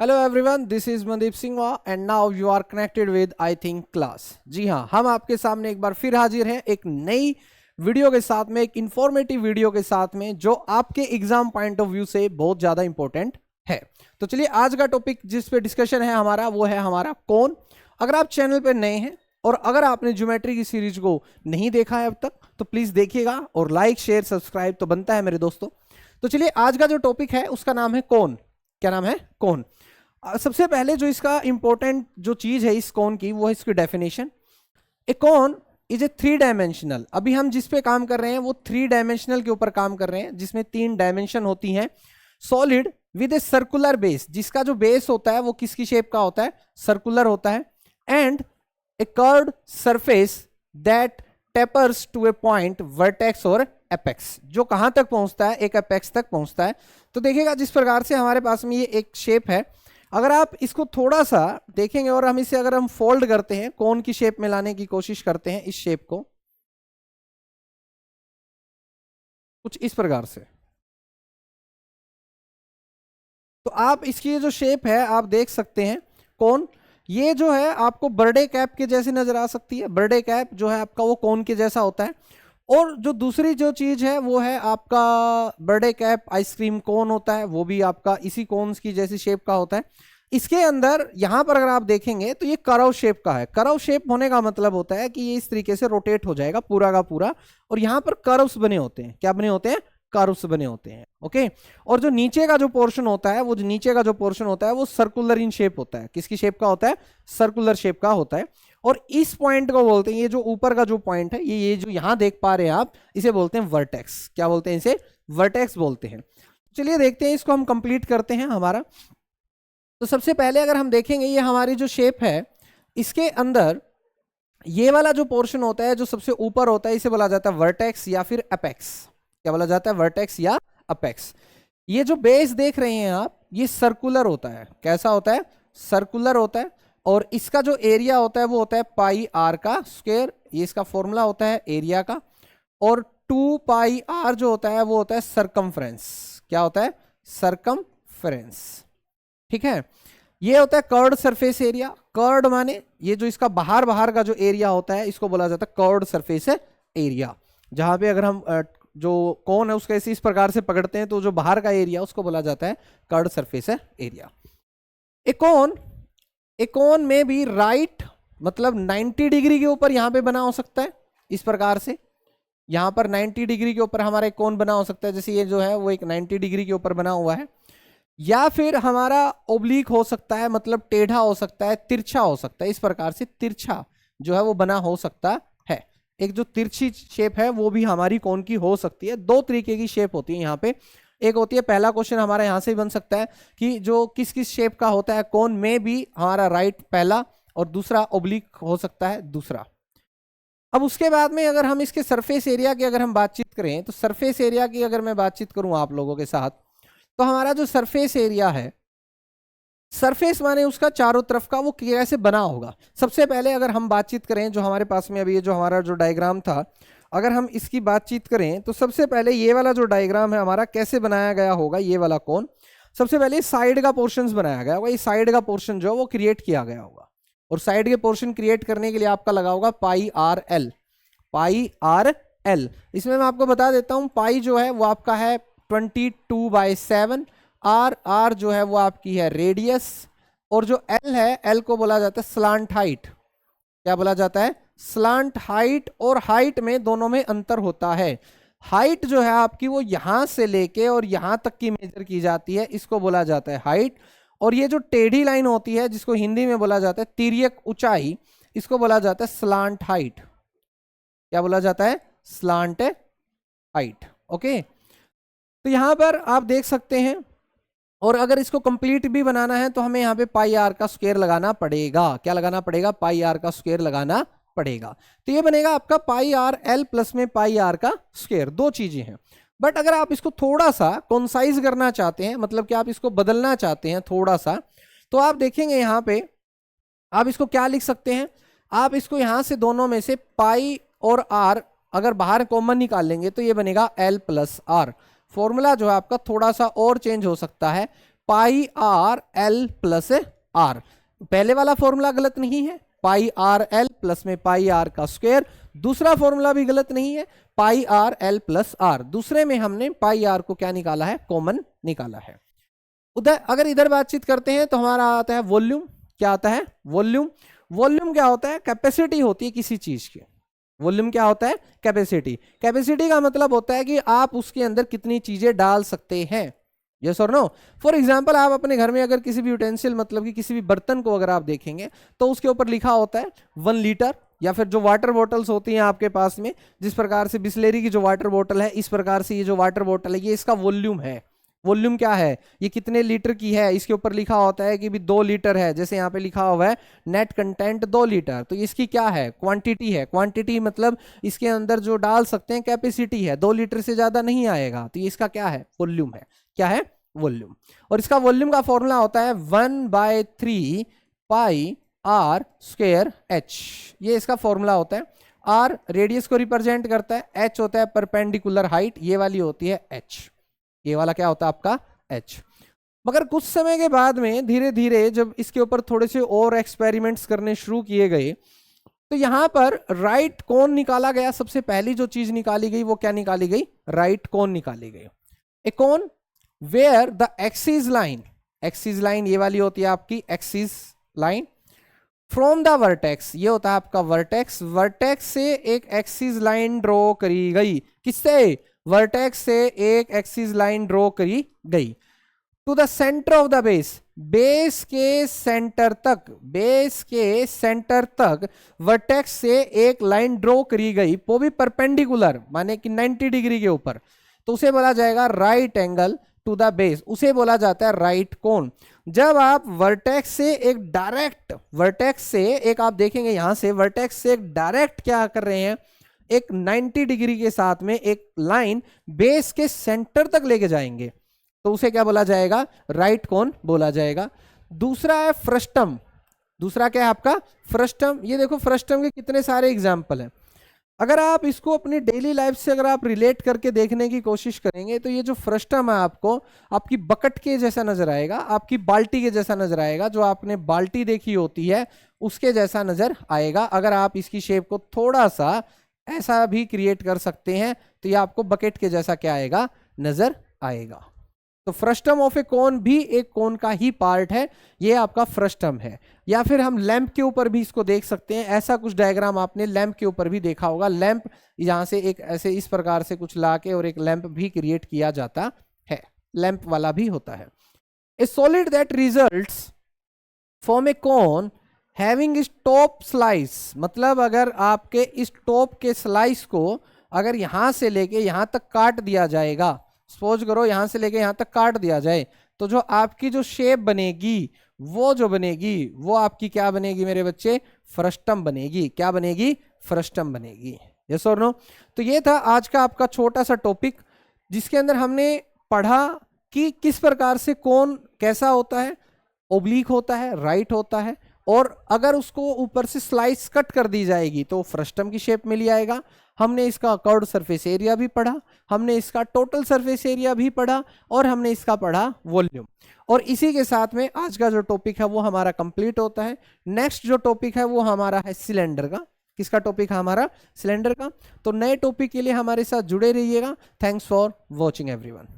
Hello everyone, this is Mandeep Singh and now you are connected with I think class. जी हाँ, हम आपके सामने एक बार फिर हाजिर हैं एक नई वीडियो के साथ में, एक इंफॉर्मेटिव वीडियो के साथ में जो आपके एग्जाम पॉइंट ऑफ व्यू से बहुत ज़्यादा इंपॉर्टेंट है। तो चलिए, आज का टॉपिक जिस पे डिस्कशन है हमारा वो है हमारा कोण। अगर आप चैनल पे नए हैं और अगर आपने ज्योमेट्री की सीरीज को नहीं देखा है अब तक तो प्लीज़ देखिएगा और लाइक शेयर सब्सक्राइब तो बनता है मेरे दोस्तों। तो चलिए, आज का जो टॉपिक है उसका नाम है कोण। क्या नाम है? कोण। सबसे पहले जो इसका इंपॉर्टेंट जो चीज है इस कोण की वो है इसकी डेफिनेशन। ए कोण इज ए 3 डायमेंशनल। अभी हम जिस पे काम कर रहे हैं वो 3 डायमेंशनल के ऊपर काम कर रहे हैं जिसमें 3 डायमेंशन होती हैं। Solid with a circular base, जिसका जो बेस होता है वो किसकी शेप का होता है? सर्कुलर होता है। And a curved surface that tapers to a point vertex और एपेक्स, जो कहां तक पहुंचता है? एक एपेक्स तक पहुंचता है। तो देखिएगा जिस प्रकार से हमारे पास में ये एक शेप है, अगर आप इसको थोड़ा सा देखेंगे और हम इसे अगर हम फोल्ड करते हैं, कोन की शेप में लाने की कोशिश करते हैं इस शेप को कुछ इस प्रकार से, तो आप इसकी ये जो शेप है आप देख सकते हैं। कोन ये जो है आपको बर्थडे कैप के जैसी नजर आ सकती है। बर्थडे कैप जो है आपका वो कोन के जैसा होता है। और जो दूसरी जो चीज है वो है आपका बर्थडे कैप आइसक्रीम कोन होता है, वो भी आपका इसी कोन्स की जैसी शेप का होता है। इसके अंदर यहां पर अगर आप देखेंगे तो ये करव शेप का है। करव शेप होने का मतलब होता है कि ये इस तरीके से रोटेट हो जाएगा पूरा का पूरा, और यहां पर कर्व्स बने होते हैं। क्या बने होते हैं? कर्व्स बने होते हैं। ओके। और जो नीचे का जो पोर्शन होता है, वो जो नीचे का जो पोर्शन होता है वो सर्कुलर इन शेप होता है। किसकी शेप का होता है? सर्कुलर शेप का होता है। और इस पॉइंट को बोलते हैं, ये जो ऊपर का जो पॉइंट है, ये जो यहां देख पा रहे हैं आप, इसे बोलते हैं वर्टेक्स। क्या बोलते हैं इसे? वर्टेक्स बोलते हैं। चलिए देखते हैं, इसको हम कंप्लीट करते हैं हमारा। तो सबसे पहले अगर हम देखेंगे ये हमारी जो शेप है, इसके अंदर ये वाला जो पोर्शन होता है जो सबसे ऊपर होता है, इसे बोला जाता है वर्टेक्स या फिर अपेक्स। क्या बोला जाता है? वर्टेक्स या अपेक्स। ये जो बेस देख रहे हैं आप, ये सर्कुलर होता है। कैसा होता है? सर्कुलर होता है। और इसका जो एरिया होता है वो होता है पाई आर का स्क्वायर। ये इसका फॉर्मूला होता है एरिया का। और 2 पाई आर जो होता है वो होता है सरकमफ्रेंस। क्या होता है? सरकमफ्रेंस। ठीक है। ये होता है कर्व्ड सरफेस एरिया। कर्व्ड माने ये जो इसका बाहर बाहर का जो एरिया होता है इसको बोला जाता है कर्व्ड सरफेस एरिया। जहां पे अगर हम जो कोन है उसका इस प्रकार से पकड़ते हैं तो जो बाहर का एरिया उसको बोला जाता है कर्व्ड सरफेस एरिया। एक कोन में भी राइट मतलब 90 डिग्री के ऊपर यहां पे बना हो सकता है इस प्रकार से। यहां पर 90 डिग्री के ऊपर हमारा एक कोन बना हो सकता है, जैसे ये जो है वो एक 90 डिग्री के ऊपर बना हुआ है। या फिर हमारा ओब्लिक हो सकता है, मतलब टेढ़ा हो सकता है, तिरछा हो सकता है। इस प्रकार से तिरछा जो है वो बना हो सकता है। एक जो तिरछी शेप है वो भी हमारी कोन की हो सकती है। 2 तरीके की शेप होती है यहाँ पे। एक होती है, पहला क्वेश्चन हमारा यहाँ से बन सकता है कि जो किस किस शेप का होता है कोन में भी हमारा राइट पहला, और दूसरा ओब्लिक हो सकता है दूसरा। अब उसके बाद में अगर हम इसके सरफेस एरिया की अगर हम बातचीत करें, तो सरफेस एरिया की अगर मैं बातचीत करूं आप लोगों के साथ, तो हमारा जो सरफेस एरिया है, सरफेस माने उसका चारों तरफ का वो कैसे बना होगा। सबसे पहले अगर हम बातचीत करें, जो हमारे पास में अभी ये जो हमारा जो डायग्राम था, अगर हम इसकी बातचीत करें तो सबसे पहले ये वाला जो डायग्राम है हमारा कैसे बनाया गया होगा। ये वाला कोन सबसे पहले साइड का पोर्शन बनाया गया होगा। ये साइड का पोर्शन जो है वो क्रिएट किया गया होगा, और साइड के पोर्शन क्रिएट करने के लिए आपका लगा होगा पाई आर एल। पाई आर एल, इसमें मैं आपको बता देता हूं, पाई जो है वो आपका है 22/7। आर जो है वो आपकी है रेडियस, और जो एल है, एल को बोला जाता है स्लांट हाइट। क्या बोला जाता है? Slant height. और हाइट में दोनों में अंतर होता है। हाइट जो है आपकी वो यहां से लेके और यहां तक की मेजर की जाती है, इसको बोला जाता है हाइट। और ये जो टेढ़ी लाइन होती है जिसको हिंदी में बोला जाता है तिर्यक ऊंचाई, इसको बोला जाता है स्लांट हाइट। क्या बोला जाता है? Slant height. ओके। तो यहां पर आप देख सकते हैं, और अगर इसको कंप्लीट भी बनाना है तो हमें यहाँ पे पाई आर का स्क्वायर लगाना पड़ेगा। क्या लगाना पड़ेगा? पाई आर का स्क्वायर लगाना पड़ेगा। तो ये बनेगा आपका पाई आर एल प्लस में पाई आर का स्क्वायर। 2 चीजें हैं। बट अगर आप इसको थोड़ा सा कॉन्साइज करना चाहते हैं, मतलब कि आप इसको बदलना चाहते हैं थोड़ा सा, तो आप देखेंगे यहाँ पे आप इसको क्या लिख सकते हैं। आप इसको यहां से दोनों में से पाई और आर अगर बाहर कॉमन निकाल लेंगे तो ये बनेगा एल प्लस आर। फॉर्मूला जो है आपका थोड़ा सा और चेंज हो सकता है। पाई आर एल प्लस आर। पहले वाला फॉर्मूला गलत नहीं है, पाई आर एल प्लस में पाई आर का स्क्वायर। दूसरा फॉर्मूला भी गलत नहीं है, पाई आर एल प्लस आर। दूसरे में हमने पाई आर को क्या निकाला है, कॉमन निकाला है। उधर अगर इधर बातचीत करते हैं तो हमारा आता है वॉल्यूम। क्या आता है, वॉल्यूम। वॉल्यूम क्या होता है, कैपेसिटी होती है किसी चीज की। वॉल्यूम क्या होता है, कैपेसिटी। कैपेसिटी का मतलब होता है कि आप उसके अंदर कितनी चीजें डाल सकते हैं। यस और नो। फॉर एग्जाम्पल आप अपने घर में अगर किसी भी यूटेंसिल मतलब कि किसी भी बर्तन को अगर आप देखेंगे तो उसके ऊपर लिखा होता है 1 लीटर, या फिर जो वाटर बॉटल्स होती हैं आपके पास में, जिस प्रकार से बिस्लेरी की जो वाटर बॉटल है, इस प्रकार से ये जो वाटर बॉटल है ये इसका वॉल्यूम है। वॉल्यूम क्या है, ये कितने लीटर की है, इसके ऊपर लिखा होता है कि भी 2 लीटर है। जैसे यहाँ पे लिखा हुआ है नेट कंटेंट 2 लीटर, तो इसकी क्या है, क्वांटिटी है। क्वांटिटी मतलब इसके अंदर जो डाल सकते हैं कैपेसिटी है, 2 लीटर से ज्यादा नहीं आएगा, तो ये इसका क्या है, वॉल्यूम है। क्या है, वॉल्यूम। और इसका वॉल्यूम का फॉर्मूला होता है 1/3 पाई आर स्क्वायर एच। ये इसका फॉर्मूला होता है। आर रेडियस को रिप्रेजेंट करता है, एच होता है परपेंडिकुलर हाइट, ये वाली होती है एच। ये वाला क्या होता है आपका एच। मगर कुछ समय के बाद में धीरे धीरे जब इसके ऊपर थोड़े से और एक्सपेरिमेंट्स करने शुरू किए गए तो यहां पर राइट कोन निकाला गया। सबसे पहली जो चीज निकाली गई वो क्या निकाली गई, राइट कोन निकाली गई। ए कोन वेयर द एक्सिस लाइन ये वाली होती है आपकी axis line, from the vertex ये होता है आपका वर्टेक्स। वर्टेक्स से एक एक्सिस लाइन ड्रॉ करी गई। किससे, वर्टेक्स से एक एक्सिस लाइन ड्रॉ करी गई to the centre of the base. Base के सेंटर तक वर्टेक्स से एक लाइन ड्रॉ करी गई, वो भी परपेंडिकुलर माने कि 90 डिग्री के ऊपर, तो उसे बोला जाएगा right angle to the base, उसे बोला जाता है राइट कोन। जब आप वर्टेक्स से एक आप देखेंगे यहां से वर्टेक्स से एक डायरेक्ट क्या कर रहे हैं, एक 90 डिग्री के साथ में एक लाइन बेस के सेंटर तक लेके जाएंगे, तो उसे क्या बोला जाएगा, राइट कोन बोला जाएगा। दूसरा है फ्रस्टम। दूसरा क्या है आपका, फ्रस्टम। ये देखो फ्रस्टम के कितने सारे एग्जाम्पल हैं। अगर आप इसको अपनी डेली लाइफ से अगर आप रिलेट करके देखने की कोशिश करेंगे तो ये जो फ्रस्टम है आपको आपकी बकेट के जैसा नजर आएगा, आपकी बाल्टी के जैसा नजर आएगा। जो आपने बाल्टी देखी होती है उसके जैसा नजर आएगा। अगर आप इसकी शेप को थोड़ा सा ऐसा भी क्रिएट कर सकते हैं तो ये आपको बकेट के जैसा क्या आएगा, नजर आएगा। तो फ्रस्टम ऑफ ए कोन भी एक कोन का ही पार्ट है, ये आपका फ्रस्टम है। या फिर हम लैंप के ऊपर भी इसको देख सकते हैं। ऐसा कुछ डायग्राम आपने लैंप के ऊपर भी देखा होगा। लैंप यहां से एक ऐसे इस प्रकार से कुछ लाके और एक लैंप भी क्रिएट किया जाता है, लैंप वाला भी होता है। ए solid that results from A cone having इस टॉप स्लाइस, मतलब अगर आपके इस टॉप के स्लाइस को अगर यहां से लेके यहां तक काट दिया जाएगा, सपोज करो यहां से लेके यहां तक काट दिया जाए, तो जो आपकी जो शेप बनेगी वो आपकी क्या बनेगी मेरे बच्चे, फ्रस्टम बनेगी। क्या बनेगी, फ्रस्टम बनेगी। यस और नो। तो ये था आज का आपका छोटा सा टॉपिक जिसके अंदर हमने पढ़ा कि किस प्रकार से कोन कैसा होता है, ओब्लिक होता है, राइट होता है, और अगर उसको ऊपर से स्लाइस कट कर दी जाएगी तो फ्रस्टम की शेप में लिया आएगा। हमने इसका कर्व्ड सरफेस एरिया भी पढ़ा, हमने इसका टोटल सरफेस एरिया भी पढ़ा, और हमने इसका पढ़ा वॉल्यूम। और इसी के साथ में आज का जो टॉपिक है वो हमारा कंप्लीट होता है। नेक्स्ट जो टॉपिक है वो हमारा है सिलेंडर का। किसका टॉपिक है हमारा, सिलेंडर का। तो नए टॉपिक के लिए हमारे साथ जुड़े रहिएगा। Thanks for watching everyone.